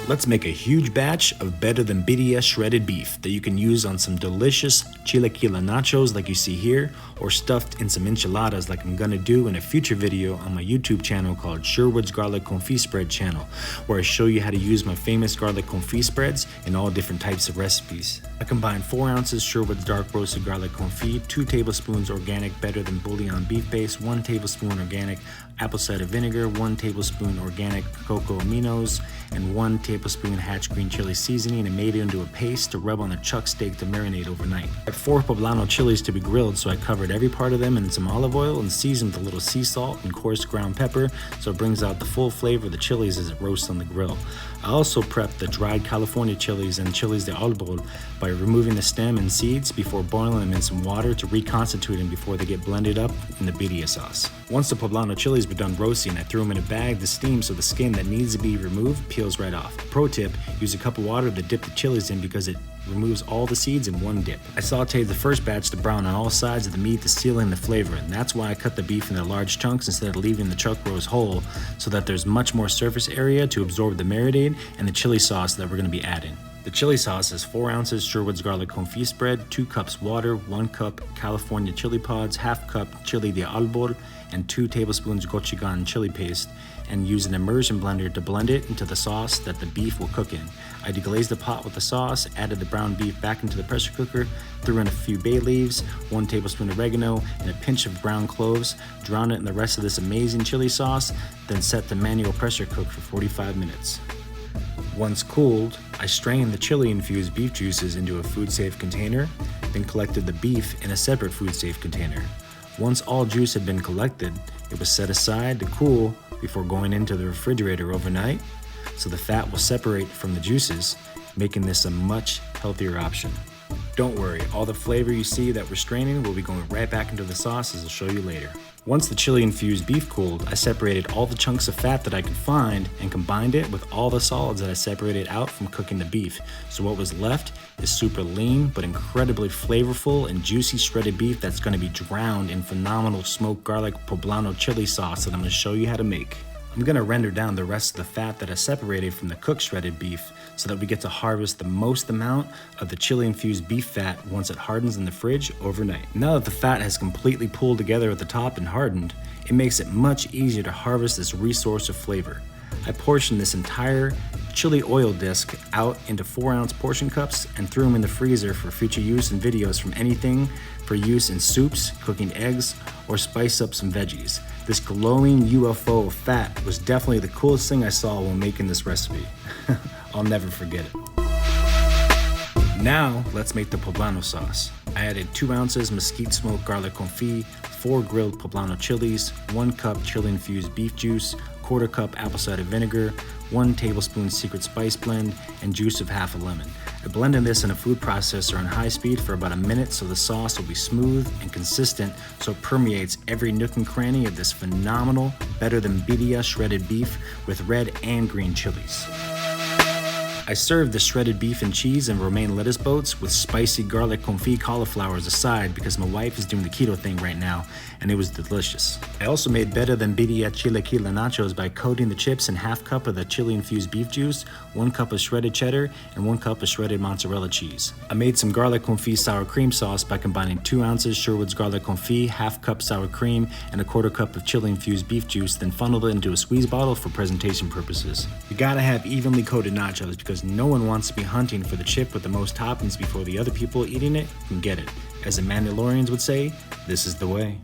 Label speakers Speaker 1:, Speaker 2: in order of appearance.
Speaker 1: Let's make a huge batch of better than birria shredded beef that you can use on some delicious chilaquiles nachos like you see here, or stuffed in some enchiladas like I'm gonna do in a future video on my YouTube channel called Sherwood's Garlic Confit Spread channel, where I show you how to use my famous garlic confit spreads in all different types of recipes. I combine 4 ounces Sherwood's dark roasted garlic confit, 2 tablespoons organic better than Bullion beef base, 1 tablespoon organic apple cider vinegar, 1 tablespoon organic Coco Aminos, and 1 tablespoon hatch green chili seasoning, and made it into a paste to rub on the chuck steak to marinate overnight. I had 4 Poblano chilies to be grilled, so I covered every part of them in some olive oil and seasoned with a little sea salt and coarse ground pepper so it brings out the full flavor of the chilies as it roasts on the grill. I also prepped the dried California chilies and Chili de Arbol by removing the stem and seeds before boiling them in some water to reconstitute them before they get blended up in the birria sauce. Once the Poblano chilies were done roasting, I threw them in a bag to steam so the skin that needs to be removed peels right off. Pro tip, use a cup of water to dip the chilies in because it removes all the seeds in one dip. I sauteed the first batch to brown on all sides of the meat to seal in the flavor, and that's why I cut the beef into large chunks instead of leaving the chuck roast whole, so that there's much more surface area to absorb the marinade and the chili sauce that we're going to be adding. The chili sauce is 4 ounces Sherwood's garlic confit spread, 2 cups water, 1 cup California chili pods, half cup Chili de Arbol, and 2 tablespoons Gochvgan chili paste, and use an immersion blender to blend it into the sauce that the beef will cook in. I deglazed the pot with the sauce, added the brown beef back into the pressure cooker, threw in a few bay leaves, 1 tablespoon oregano, and a pinch of ground cloves, drowned it in the rest of this amazing chili sauce, then set the manual pressure cook for 45 minutes. Once cooled, I strained the chili infused beef juices into a food-safe container, then collected the beef in a separate food-safe container. Once all juice had been collected, it was set aside to cool before going into the refrigerator overnight, so the fat will separate from the juices, making this a much healthier option. Don't worry, all the flavor you see that we're straining will be going right back into the sauce, as I'll show you later. Once the chili infused beef cooled, I separated all the chunks of fat that I could find and combined it with all the solids that I separated out from cooking the beef. So what was left is super lean but incredibly flavorful and juicy shredded beef that's going to be drowned in phenomenal smoked garlic poblano chili sauce that I'm going to show you how to make. I'm going to render down the rest of the fat that I separated from the cooked shredded beef so that we get to harvest the most amount of the chili infused beef fat once it hardens in the fridge overnight. Now that the fat has completely pulled together at the top and hardened, it makes it much easier to harvest this resource of flavor. I portioned this entire chili oil disc out into 4-ounce portion cups and threw them in the freezer for future use in videos from anything for use in soups, cooking eggs, or spice up some veggies. This glowing UFO of fat was definitely the coolest thing I saw while making this recipe. I'll never forget it. Now, let's make the Poblano sauce. I added 2 ounces Mesquite smoked garlic confit, 4 grilled Poblano chilies, 1 cup chili infused beef juice, 1/4 cup apple cider vinegar, 1 tablespoon secret spice blend, and juice of half a lemon. I blended this in a food processor on high speed for about a minute so the sauce will be smooth and consistent so it permeates every nook and cranny of this phenomenal, better than birria shredded beef with red and green chilies. I served the shredded beef and cheese and romaine lettuce boats with spicy garlic confit cauliflowers aside because my wife is doing the keto thing right now, and it was delicious. I also made better than birria chilaquiles nachos by coating the chips in half cup of the chili infused beef juice, 1 cup of shredded cheddar, and 1 cup of shredded mozzarella cheese. I made some garlic confit sour cream sauce by combining 2 ounces Sherwood's garlic confit, half cup sour cream, and 1/4 cup of chili infused beef juice, then funneled it into a squeeze bottle for presentation purposes. You gotta have evenly coated nachos because no one wants to be hunting for the chip with the most toppings before the other people eating it can get it. As the Mandalorians would say, this is the way.